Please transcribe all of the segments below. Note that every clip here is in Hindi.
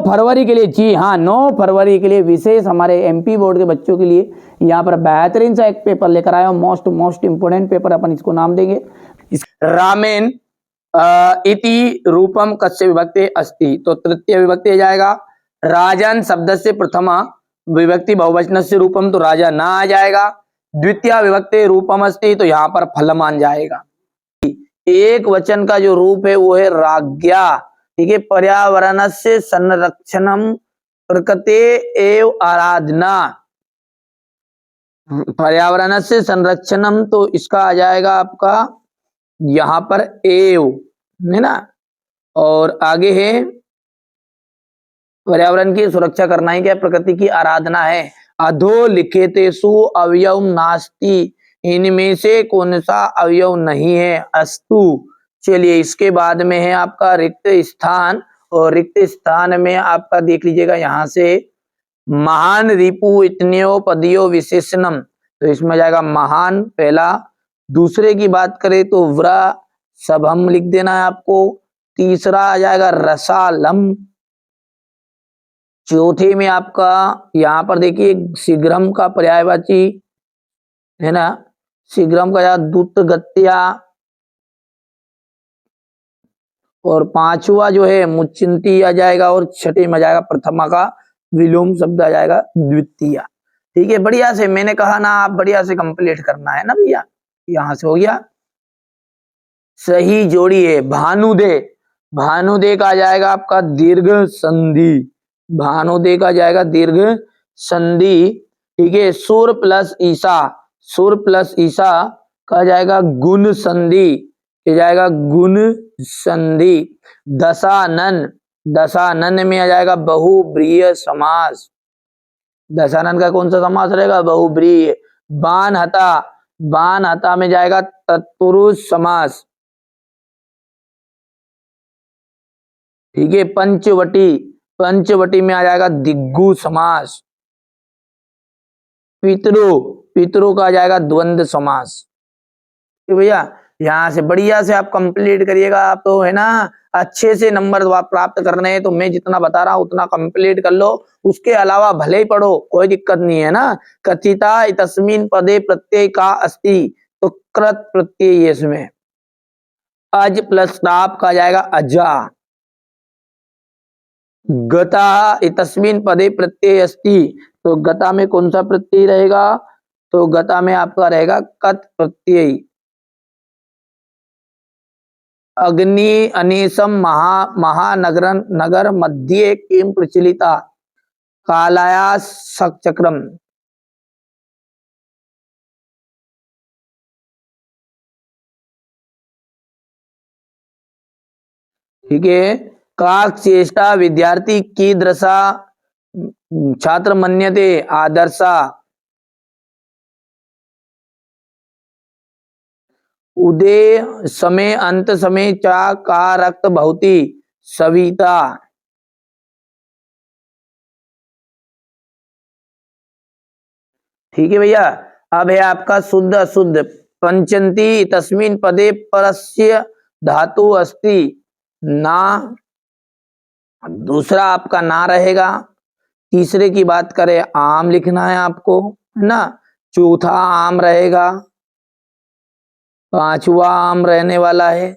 फरवरी के लिए, जी हाँ 9 फरवरी के लिए विशेष हमारे एमपी बोर्ड के बच्चों के लिए यहाँ पर बेहतरीन सा एक पेपर लेकर आया हूँ। मोस्ट इंपोर्टेंट पेपर, अपन इसको नाम देंगे रामेन इति रूपम कस्य विभक्ति अस्ति। तो तृतीय विभक्ति आ जाएगा। राजन शब्द से प्रथमा विभक्ति बहुवचन से रूपम, तो राजा ना आ जाएगा। द्वितीय विभक्ति रूपम अस्ति, तो यहाँ पर फलमान जाएगा। एक वचन का जो रूप है वो है राज्ञा। ठीक है, पर्यावरण से संरक्षणम प्रकृति एव आराधना, पर्यावरण से संरक्षणम, तो इसका आ जाएगा आपका यहाँ पर एव, है ना। और आगे है पर्यावरण की सुरक्षा करना ही क्या, प्रकृति की आराधना है। अधोलिखितेषु अवयव नास्ति, इनमें से कौन सा अवयव नहीं है, अस्तु। चलिए इसके बाद में है आपका रिक्त स्थान, और रिक्त स्थान में आपका देख लीजिएगा यहाँ से महान रिपु इतन्यो पदियो विशेषणम, तो इसमें जाएगा महान पहला। दूसरे की बात करें तो व्र सब हम लिख देना है आपको। तीसरा आ जाएगा रसालम। चौथे में आपका यहाँ पर देखिए शीघ्रम का पर्यायवाची है ना, शीघ्रम का द्रुत गत्या। और पांचवा जो है मुच्चिंती आ जाएगा, और छठे में जाएगा प्रथमा का विलोम शब्द आ जाएगा द्वितीय। ठीक है, बढ़िया से मैंने कहा ना, आप बढ़िया से कंप्लीट करना है ना भैया। यहां से हो गया, सही जोड़ी है भानुदे। भानुदे का आ जाएगा आपका दीर्घ संधि, भानुदे का जाएगा दीर्घ संधि। ठीक है, सुर प्लस ईसा, सुर प्लस ईसा का जाएगा गुण संधि, ये जाएगा गुण संधि। दशानन, दशानन में आ जाएगा बहुब्रीहि समास, दशानन का कौन सा समास रहेगा, बहुब्रीहि। बानहता, बानहता में जाएगा तत्पुरुष समास। ठीक है, पंचवटी, पंचवटी में आ जाएगा दिग्गु समास। पितरो, पितरो का आ जाएगा द्वंद्व समास। भैया यहाँ से बढ़िया से आप कंप्लीट करिएगा। आप तो है ना अच्छे से नंबर प्राप्त करने हैं, तो मैं जितना बता रहा हूँ उतना कंप्लीट कर लो। उसके अलावा भले ही पढ़ो, कोई दिक्कत नहीं है ना। कथिता तस्मिन पदे प्रत्यय का अस्ति, तो कृत प्रत्यय है इसमें। अज प्लस ताप का जाएगा अजा। गता तस्मिन पदे प्रत्यय अस्ति, तो गता में कौन सा प्रत्यय रहेगा, तो गता में आपका रहेगा कत प्रत्यय। अग्नि अनेसम महानगर नगर मध्य किम प्रचलिता, कालाया चक्रम। ठीक है, काक चेष्टा विद्यार्थी की दृशा छात्र मन्यते आदर्शा। उदय समय अंत समय चा का रक्त भवती सविता। ठीक है भैया, अब है आपका शुद्ध अशुद्ध। पंचंती तस्मिन पदे परस्य धातु अस्ति, ना, दूसरा आपका ना रहेगा। तीसरे की बात करें आम लिखना है आपको, है ना। चौथा आम रहेगा, पांचवा आम रहने वाला है,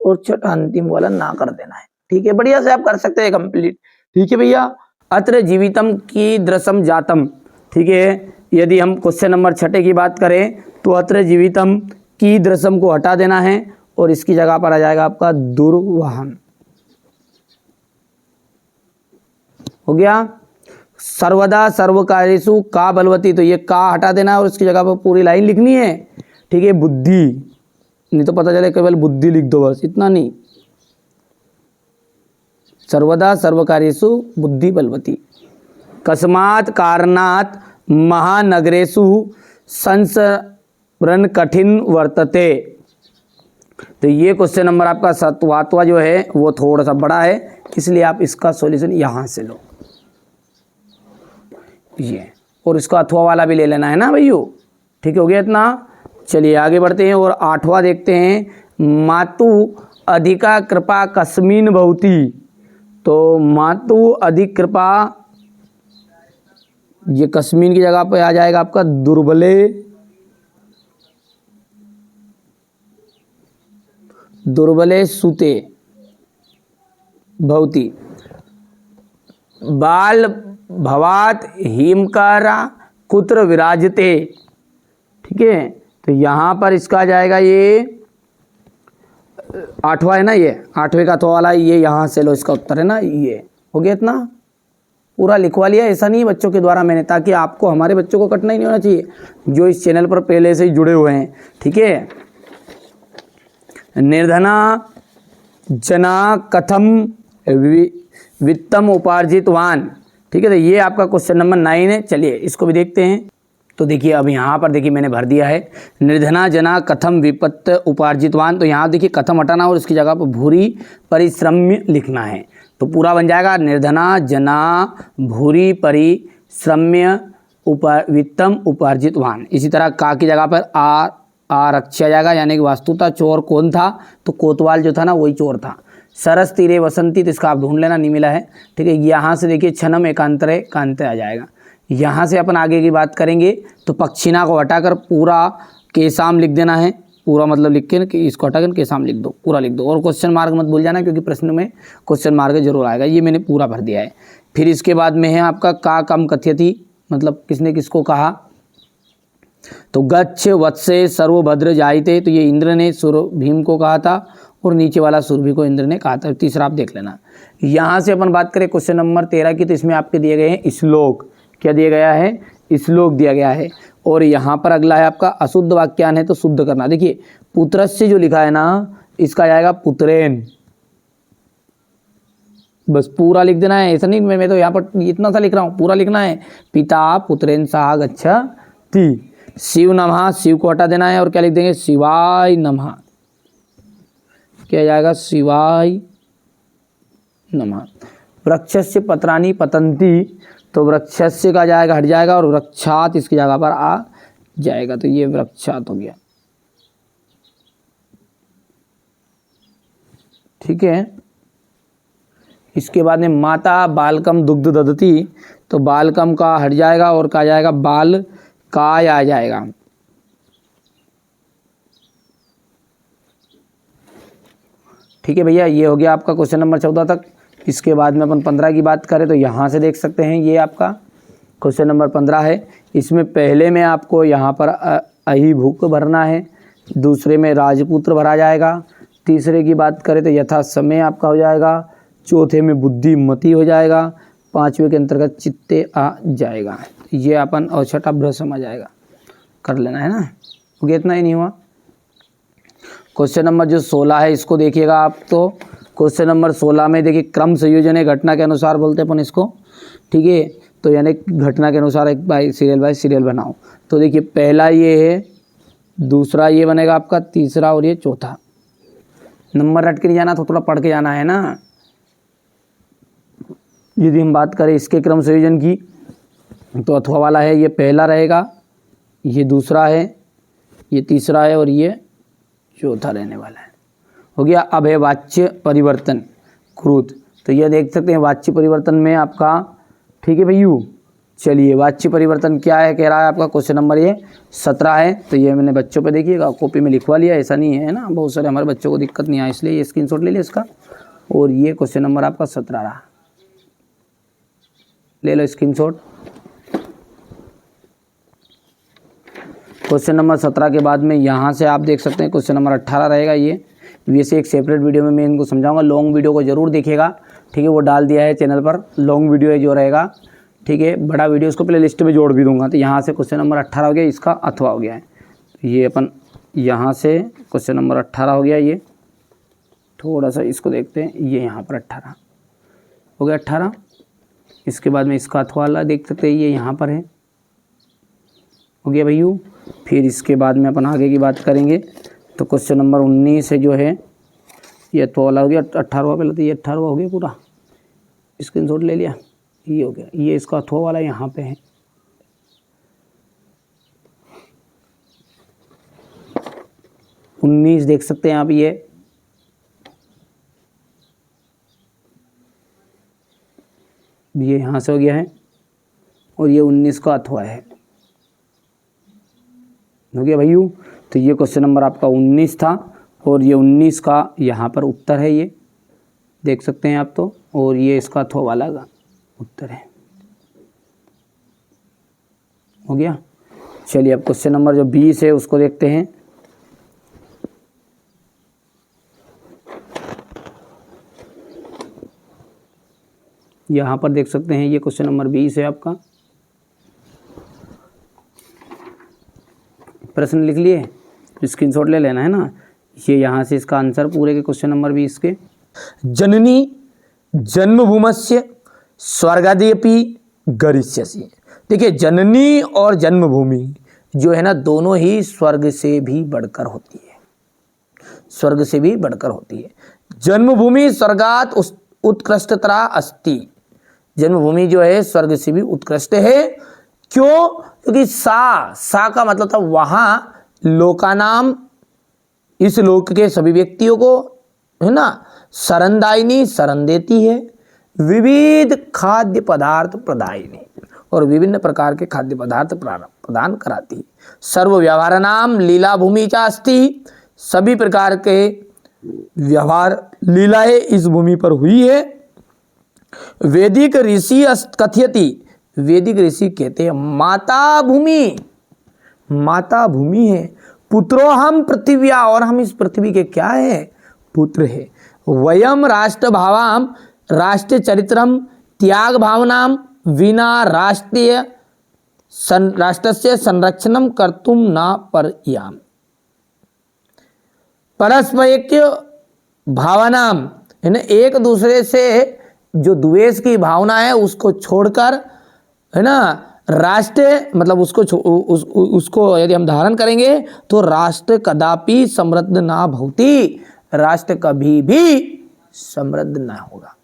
और छठा अंतिम वाला ना कर देना है। ठीक है, बढ़िया से आप कर सकते हैं कंप्लीट। ठीक है भैया, अत्र जीवितम की दृशम जातम। ठीक है, यदि हम क्वेश्चन नंबर 6 की बात करें तो अत्र जीवितम की दृशम को हटा देना है, और इसकी जगह पर आ जाएगा आपका दुर्वाहन। हो गया। सर्वदा सर्वकार्येषु का बलवती, तो ये का हटा देना है और इसकी जगह पर पूरी लाइन लिखनी है। ठीक है, बुद्धि, नहीं तो पता चले केवल बुद्धि लिख दो बस, इतना नहीं। सर्वदा सर्वकार्येषु बुद्धि बलवती। कस्मात् कारणात् महानगरेषु संसरण कठिन वर्तते। तो ये क्वेश्चन नंबर आपका 7वां जो है वो थोड़ा सा बड़ा है, इसलिए आप इसका सॉल्यूशन यहां से लो ये, और इसका अथवा वाला भी ले लेना है ना भैया। ठीक हो गया इतना। चलिए आगे बढ़ते हैं और 8वां देखते हैं। मातु अधिका कृपा कस्मिन भवती। तो मातु अधिक कृपा, ये कस्मीन की जगह पे आ जाएगा आपका दुर्बले, दुर्बले सुते भवती, बाल भवात हिमकारा कुत्र विराजते। ठीक है, तो यहाँ पर इसका आ जाएगा ये 8वां है ना, ये 8वें का अथवा वाला ये यहाँ से लो, इसका उत्तर है ना, ये हो गया। इतना पूरा लिखवा लिया, ऐसा नहीं है बच्चों के द्वारा मैंने, ताकि आपको, हमारे बच्चों को कठिनाई नहीं होना चाहिए जो इस चैनल पर पहले से ही जुड़े हुए हैं। ठीक है, निर्धना जना कथम वित्तम उपार्जितवान। ठीक है, तो ये आपका क्वेश्चन नंबर 9 है। चलिए इसको भी देखते हैं। तो देखिए अब यहाँ पर देखिए मैंने भर दिया है निर्धना जना कथम विपत्त उपार्जितवान। तो यहाँ देखिए कथम हटाना और इसकी जगह पर भूरी परिश्रम्य लिखना है, तो पूरा बन जाएगा निर्धना जना भूरी परिश्रम्य वित्तम उपार्जितवान। इसी तरह का की जगह पर आरक्ष्य जाएगा, यानी कि वास्तुता चोर कौन था, तो कोतवाल जो था ना वही चोर था। सरस तीरे वसंती, तो इसका आप ढूंढ लेना, नहीं मिला है। ठीक है, यहाँ से देखिए छनम एकांतरे कांते आ जाएगा। यहाँ से अपन आगे की बात करेंगे तो पक्षिणा को हटाकर पूरा केसाम लिख देना है, पूरा मतलब लिख के कि इसको हटाकर केसाम लिख दो, पूरा लिख दो। और क्वेश्चन मार्क मत भूल जाना, क्योंकि प्रश्न में क्वेश्चन मार्क जरूर आएगा। ये मैंने पूरा भर दिया है। फिर इसके बाद में है आपका का कम कथ्यति, मतलब किसने किसको कहा, तो गच्छ वत्से सर्वभद्र जायते, तो ये इंद्र ने भीम को कहा था, और नीचे वाला सुरभि को इंद्र ने कहा था। तीसरा आप देख लेना। यहाँ से अपन बात करें क्वेश्चन नंबर 13 की, तो इसमें आपके दिए गए हैं श्लोक। क्या दिया गया है, श्लोक दिया गया है। और यहाँ पर अगला है आपका अशुद्ध वाक्यान है, तो शुद्ध करना। देखिए पुत्रस्य जो लिखा है ना, इसका जाएगा पुत्रेन, बस पूरा लिख देना है, ऐसा नहीं मैं तो यहाँ पर इतना सा लिख रहा हूँ, पूरा लिखना है। पिता पुत्रेन सह गच्छति। शिव नमः, शिव को हटा देना है, और क्या लिख देंगे, शिवाय नमः। क्या जाएगा, शिवाय नमः। वृक्षस्य पत्राणि पतन्ति, तो वृक्षस्य का जाएगा हट जाएगा, और वृक्षात इसकी जगह पर आ जाएगा, तो ये वृक्षात हो गया। ठीक है, इसके बाद में माता बालकम दुग्ध ददती, तो बालकम का हट जाएगा और कहा जाएगा बाल काय आ जाएगा। ठीक है भैया, ये हो गया आपका क्वेश्चन नंबर 14 तक। इसके बाद में अपन 15 की बात करें तो यहाँ से देख सकते हैं, ये आपका क्वेश्चन नंबर 15 है। इसमें पहले में आपको यहाँ पर अहिभुक भरना है, दूसरे में राजपुत्र भरा जाएगा, तीसरे की बात करें तो यथा समय आपका हो जाएगा, चौथे में बुद्धिमती हो जाएगा, पांचवें के अंतर्गत चित्ते आ जाएगा। ये अपन, और छठा भ्रसम आ जाएगा, कर लेना है ना। क्योंकि इतना ही नहीं हुआ। क्वेश्चन नंबर जो 16 है इसको देखिएगा आप। तो क्वेश्चन नंबर 16 में देखिए क्रम संयोजन है, घटना के अनुसार बोलते हैं अपन इसको। ठीक है, तो यानी घटना के अनुसार एक बाय सीरियल बनाओ। तो देखिए पहला ये है, दूसरा ये बनेगा आपका, तीसरा और ये चौथा। नंबर रट के नहीं जाना, तो थोड़ा पढ़ के जाना है ना। यदि हम बात करें इसके क्रम संयोजन की, तो अथवा वाला है, ये पहला रहेगा, ये दूसरा है, ये तीसरा है, और ये चौथा रहने वाला है। हो गया। अब है वाच्य परिवर्तन क्रूत, तो ये देख सकते हैं वाच्य परिवर्तन में आपका। ठीक है भैयू, चलिए वाच्य परिवर्तन क्या है, कह रहा है आपका क्वेश्चन नंबर ये 17 है। तो ये मैंने बच्चों पे देखिएगा कॉपी में लिखवा लिया, ऐसा नहीं है ना, बहुत सारे हमारे बच्चों को दिक्कत नहीं आए, इसलिए ये स्क्रीनशॉट ले लिया इसका। और ये क्वेश्चन नंबर आपका 17 रहा, ले लो स्क्रीनशॉट। क्वेश्चन नंबर 17 के बाद में यहाँ से आप देख सकते हैं क्वेश्चन नंबर 18 रहेगा। ये वैसे एक सेपरेट वीडियो में मैं इनको समझाऊंगा, लॉन्ग वीडियो को जरूर देखिएगा। ठीक है, वो डाल दिया है चैनल पर, लॉन्ग वीडियो है जो रहेगा। ठीक है, बड़ा वीडियो उसको प्ले लिस्ट में जोड़ भी दूंगा। तो यहाँ से क्वेश्चन नंबर 18 हो गया, इसका अथवा हो गया है। तो ये अपन यहाँ से क्वेश्चन नंबर 18 हो गया। ये थोड़ा सा इसको देखते हैं, ये यहाँ पर 18 हो गया, 18। इसके बाद में इसका अथवा वाला देख सकते हैं, ये यहाँ पर है, हो गया भैयू। फिर इसके बाद में अपन आगे की बात करेंगे तो क्वेश्चन नंबर 19 है जो है, ये अथवा वाला हो गया। 18वां पहले, तो ये 18वां हो गया पूरा, स्क्रीनशॉट ले लिया, ये हो गया। ये इसका अथवा वाला यहाँ पे है। उन्नीस देख सकते हैं आप, ये ये यहाँ से हो गया है और ये 19 का अथवा है, हो गया भाइयों। तो ये क्वेश्चन नंबर आपका 19 था और ये 19 का यहाँ पर उत्तर है, ये देख सकते हैं आप तो, और ये इसका अथवा वाला का उत्तर है, हो गया। चलिए अब क्वेश्चन नंबर जो 20 है उसको देखते हैं। यहाँ पर देख सकते हैं ये क्वेश्चन नंबर 20 है आपका। प्रश्न लिख लिए, स्क्रीनशॉट ले लेना है ना। ये यहाँ से इसका आंसर पूरे के क्वेश्चन नंबर 20 के। जननी जन्मभूमस्य स्वर्गादपि गरिष्यसि। देखिए जननी और जन्मभूमि जो है ना दोनों ही स्वर्ग से भी बढ़कर होती है, स्वर्ग से भी बढ़कर होती है। जन्मभूमि स्वर्गात उत्कृष्टतरा अस्ति। जन्मभूमि जो है स्वर्ग से भी उत्कृष्ट है। क्यों? क्योंकि सा का मतलब था वहां लोकानाम, इस लोक के सभी व्यक्तियों को है ना शरणदायिनी, शरण देती है। विविध खाद्य पदार्थ प्रदायिनी, और विभिन्न प्रकार के खाद्य पदार्थ प्रदान कराती है। सर्व व्यवहार नाम लीला भूमि चास्ति। सभी प्रकार के व्यवहार लीलाएं इस भूमि पर हुई है। वैदिक ऋषि कथयति, वैदिक ऋषि कहते हैं माता भूमि, माता भूमि है। पुत्रो हम पृथिव्या, और हम इस पृथ्वी के क्या है? पुत्र है। वयम राष्ट्र भावाम, राष्ट्र चरित्रम त्याग भावनाम विना राष्ट्रीय राष्ट्रस्य संरक्षणम कर्तुम न पर्याम। परस्पैक्य भावनाम है ना, एक दूसरे से जो द्वेष की भावना है उसको छोड़कर है ना, राष्ट्र मतलब उसको यदि हम धारण करेंगे तो राष्ट्र कदापि समृद्ध ना भवति, राष्ट्र कभी भी समृद्ध ना होगा।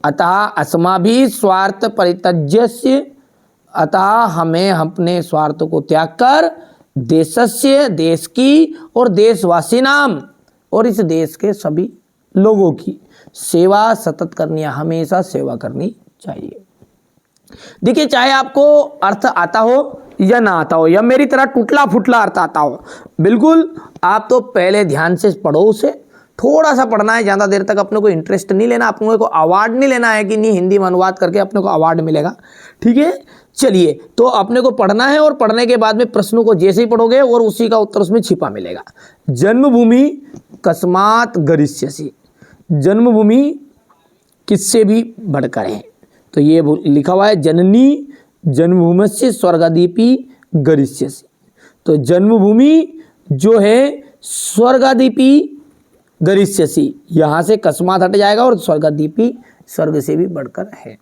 अतः अस्माभिः स्वार्थ परित्यज्य, अतः हमें अपने स्वार्थ को त्याग कर देशस्य, देश की, और देशवासी नाम, और इस देश के सभी लोगों की सेवा सतत करनी है, हमेशा सेवा करनी चाहिए। देखिए चाहे आपको अर्थ आता हो या ना आता हो, या मेरी तरह टूटला फुटला अर्थ आता हो, बिल्कुल आप तो पहले ध्यान से पढ़ो उसे, थोड़ा सा पढ़ना है, ज़्यादा देर तक अपने को इंटरेस्ट नहीं लेना, अपने को अवार्ड नहीं लेना है कि नहीं हिंदी में अनुवाद करके अपने को अवार्ड मिलेगा, ठीक है। चलिए तो अपने को पढ़ना है, और पढ़ने के बाद में प्रश्नों को जैसे ही पढ़ोगे और उसी का उत्तर उसमें छिपा मिलेगा। जन्मभूमि कस्मात गरिष्यसि, जन्मभूमि किससे भी बढ़कर है, तो ये लिखा हुआ है जननी जन्मभूमस्य स्वर्गादपि गरिष्यसि। तो जन्मभूमि जो है स्वर्गादपि गरिष्यसि, यहाँ से कस्मात हट जाएगा और स्वर्गादपि स्वर्ग से भी बढ़कर है।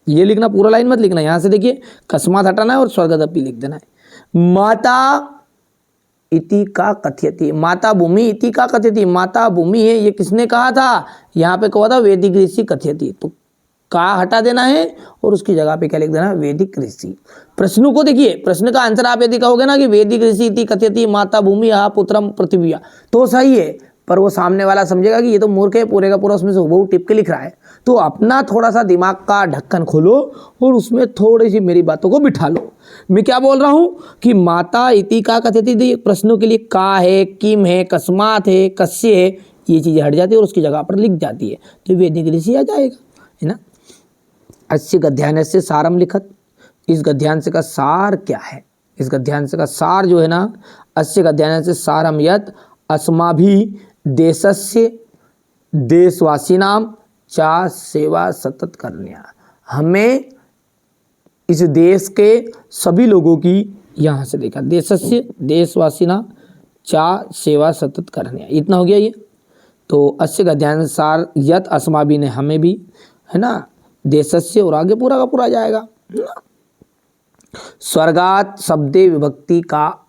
ये लिखना, पूरा लाइन मत लिखना, यहाँ से देखिए कस्मात हटाना है और स्वर्गादपि लिख देना है। माता इति का कथयति, माता भूमि इति का कथयति, माता भूमि है ये किसने कहा था? यहाँ पे कहा था वैदिक ऋषि कथयति, तो का हटा देना है और उसकी जगह पे क्या लिख देना? वैदिक ऋषि। प्रश्नों को देखिए, प्रश्न का आंसर आप यदि कहोगे ना कि वैदिक ऋषि इति कथयति माता भूमि हा पुत्रम पृथिव्या, तो सही है, पर वो सामने वाला समझेगा कि ये तो मूर्ख है, पूरे का पूरा उसमें से हुबहू टिप के लिख रहा है। तो अपना थोड़ा सा दिमाग का ढक्कन खोलो और उसमें थोड़ी सी मेरी बातों को बिठा लो। मैं क्या बोल रहा हूँ कि माता इति का कथयति प्रश्नों के लिए का है, किम है, कस्मात है, कस्य है, ये चीज़ें हट जाती है और उसकी जगह पर लिख जाती है, तो वैदिक ऋषि आ जाएगा, है ना। अस्य गद्यांश सारम लिखत, इस गद्यांश का सार क्या है? इस गद्यांश का सार जो है ना, अस्य गद्यांश सारम यत् अस्माभिः देशस्य देशवासिनाम चा सेवा सतत करनिया, हमें इस देश के सभी लोगों की, यहाँ से देखा देशस्य देशवासिना चा सेवा सतत करनिया, इतना हो गया ये। तो अस्य गद्यांश सार यत् अस्माभिः ने हमें भी, है ना, देशस्य और आगे पूरा का पूरा जाएगा। स्वर्गात शब्दे विभक्ति का,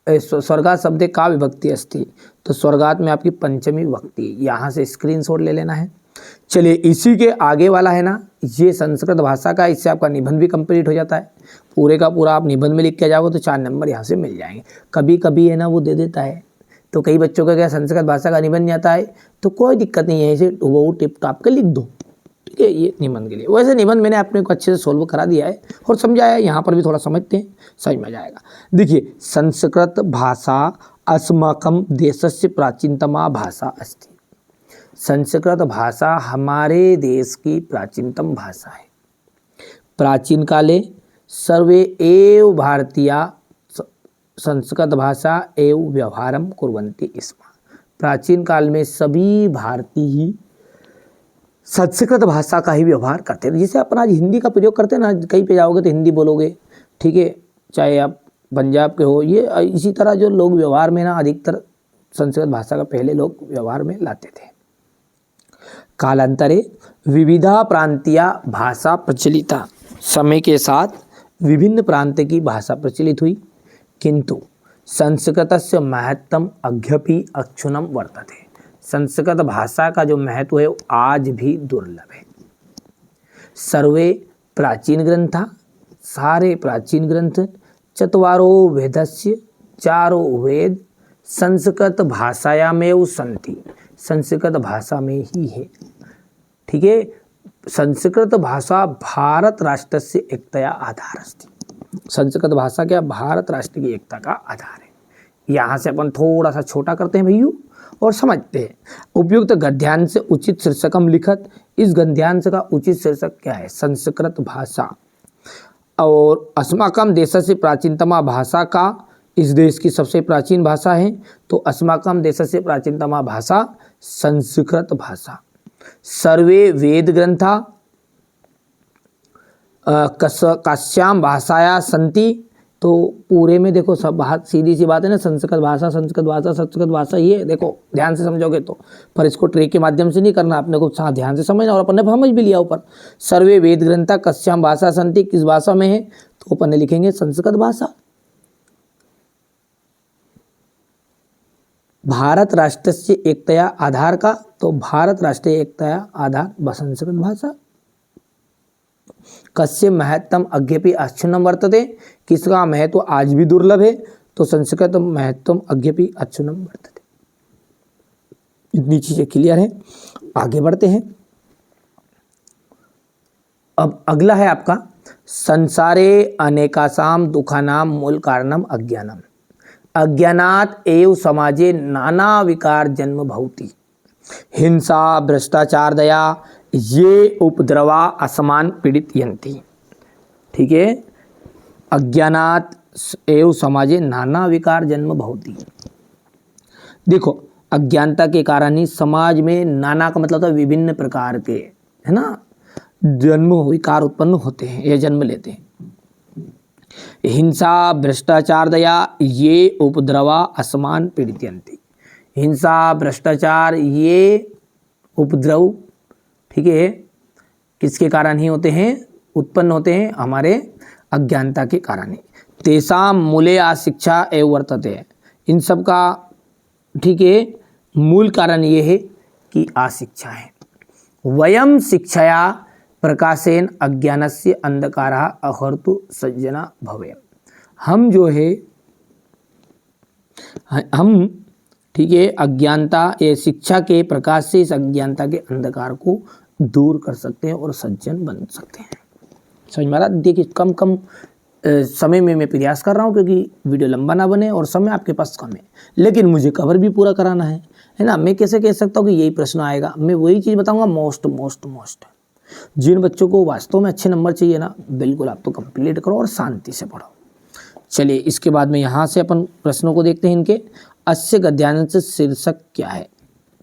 स्वर्गात शब्दे का विभक्ति अस्ति, तो स्वर्गात में आपकी पंचमी विभक्ति, यहाँ से स्क्रीनशॉट ले लेना है। चलिए इसी के आगे वाला है ना, ये संस्कृत भाषा का, इससे आपका निबंध भी कंप्लीट हो जाता है। पूरे का पूरा आप निबंध में लिख के जाओगे तो 4 नंबर यहाँ से मिल जाएंगे। कभी कभी है ना वो दे देता है, तो कई बच्चों का क्या संस्कृत भाषा का निबंध नहीं आता है, तो कोई दिक्कत नहीं है, इसे वो टिप टॉप के लिख दो, ठीक है, ये निबंध के लिए। वैसे निबंध मैंने अपने को अच्छे से सोल्व करा दिया है और समझाया है, यहाँ पर भी थोड़ा समझते हैं, समझ में आ जाएगा। देखिए, संस्कृत भाषा अस्माकं देशस्य प्राचीनतमा भाषा अस्ति। संस्कृत भाषा हमारे देश की प्राचीनतम भाषा है। प्राचीन काले सर्वे एव भारतीया संस्कृत भाषा एव व्यवहारम कुर्वन्ति स्म। प्राचीन काल में सभी भारतीय ही संस्कृत भाषा का ही व्यवहार करते थे। जैसे अपन आज हिंदी का प्रयोग करते हैं ना, कहीं पे जाओगे तो हिंदी बोलोगे, ठीक है, चाहे आप पंजाब के हो, ये इसी तरह जो लोग व्यवहार में ना अधिकतर संस्कृत भाषा का पहले लोग व्यवहार में लाते थे। कालांतरे विविधा प्रांतीय भाषा प्रचलिता। समय के साथ विभिन्न प्रांत की भाषा प्रचलित हुई, किंतु संस्कृतस्य महत्तम अद्यापि अक्षुण्णं वर्तते। संस्कृत भाषा का जो महत्व है वो आज भी दुर्लभ है। सर्वे प्राचीन ग्रंथा, सारे प्राचीन ग्रंथ, चत्वारो वेदस्य, चारों वेद संस्कृत भाषायामेव सन्ति, संस्कृत भाषा में ही है। ठीक है, संस्कृत भाषा भारत राष्ट्र से एकतया आधार अस्ति। संस्कृत भाषा क्या, भारत राष्ट्र की एकता का आधार है। यहाँ से अपन थोड़ा सा छोटा करते हैं भैया और समझते हैं। उपयुक्त गद्यांश से उचित शीर्षकम लिखत। इस गद्यांश का उचित शीर्षक क्या है, संस्कृत भाषा। और अस्माकं देशस्य प्राचीनतमा भाषा का, इस देश की सबसे प्राचीन भाषा है, तो अस्माकं देशस्य प्राचीनतमा भाषा संस्कृत भाषा। सर्वे वेद ग्रंथा कस्याम भाषाया संति। तो पूरे में देखो सब बात सीधी सी बात है ना, संस्कृत भाषा संस्कृत भाषा संस्कृत भाषा, ये देखो ध्यान से समझोगे तो, पर इसको ट्रे के माध्यम से नहीं करना, अपने को ध्यान से समझना। और अपन ने समझ भी लिया ऊपर, सर्वे वेद ग्रंथा कस्याम भाषा संति, किस भाषा में है, तो अपन ने लिखेंगे संस्कृत भाषा। भारत राष्ट्र से एकतया आधार का, तो भारत राष्ट्रीय एकतया आधार संस्कृत भाषा। कस्य महत्तम अद्यापि अक्षुण्णं वर्तते, किसका महत्व आज भी दुर्लभ है, तो संस्कृत महत्तम अद्यापि अक्षुण्णं वर्तते। इतनी चीजें क्लियर है, आगे बढ़ते हैं। अब अगला है आपका, संसारे अनेकासाम दुखानाम मूल कारणम अज्ञानम। अज्ञानात एव समाजे नाना विकार जन्म भवति। हिंसा भ्रष्टाचार दया ये उपद्रवा असमान पीड़ित यंती। ठीक है, अज्ञानात एव समाजे नाना विकार जन्म भवति। देखो, अज्ञानता के कारण ही समाज में नाना का मतलब था विभिन्न प्रकार के, है ना, जन्म विकार उत्पन्न होते हैं या जन्म लेते हैं। हिंसा भ्रष्टाचार दया ये उपद्रवा असमान पीड़ितयन्ति। हिंसा भ्रष्टाचार ये उपद्रव, ठीक है, किसके कारण ही होते हैं, उत्पन्न होते हैं, हमारे अज्ञानता के कारण ही। तेषां मूले अशिक्षा एव वर्तते। इन सब का, ठीक है, मूल कारण ये है कि अशिक्षा है। वयम शिक्षया प्रकाशेन अज्ञानस्य अंधकारः अहर्तु सज्जना भवेम। हम जो है, हम, ठीक है, अज्ञानता या शिक्षा के प्रकाश से इस अज्ञानता के अंधकार को दूर कर सकते हैं और सज्जन बन सकते हैं। समझ में आ रहा? देखिए, कम समय में मैं प्रयास कर रहा हूँ क्योंकि वीडियो लंबा ना बने और समय आपके पास कम है, लेकिन मुझे कवर भी पूरा कराना है ना। मैं कैसे कह सकता हूँ कि यही प्रश्न आएगा, मैं वही चीज़ बताऊँगा मोस्ट। जिन बच्चों को वास्तव में अच्छे नंबर चाहिए ना, बिल्कुल आप तो कंप्लीट करो और शांति से पढ़ो। चलिए, इसके बाद में यहाँ से अपन प्रश्नों को देखते हैं इनके। अस्य गद्यांश शीर्षक क्या है,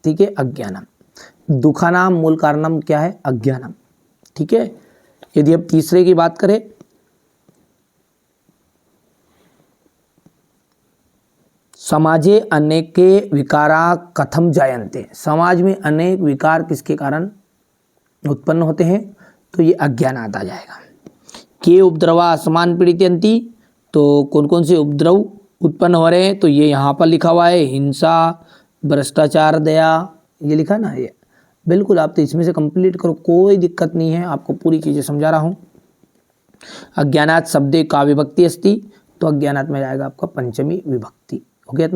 ठीक है, अज्ञानम। दुखानाम मूल कारणम क्या है, अज्ञानम। ठीक है, यदि अब तीसरे की बात करें, समाजे अनेके विकारा कथम जायन्ते। समाज में अनेक विकार किसके कारण उत्पन्न होते हैं, तो ये अज्ञानात आ जाएगा। के उपद्रवा असमान पीड़ितयन्ति, तो कौन कौन से उपद्रव उत्पन्न हो रहे हैं, तो ये यहाँ पर लिखा हुआ है, हिंसा भ्रष्टाचार दया, ये लिखा ना, ये बिल्कुल आप तो इसमें से कंप्लीट करो, कोई दिक्कत नहीं है, आपको पूरी चीज़ें समझा रहा हूँ। अज्ञानात शब्दे का विभक्ति अस्ति, तो अज्ञानात में जाएगा आपका पंचमी विभक्ति। हो गया।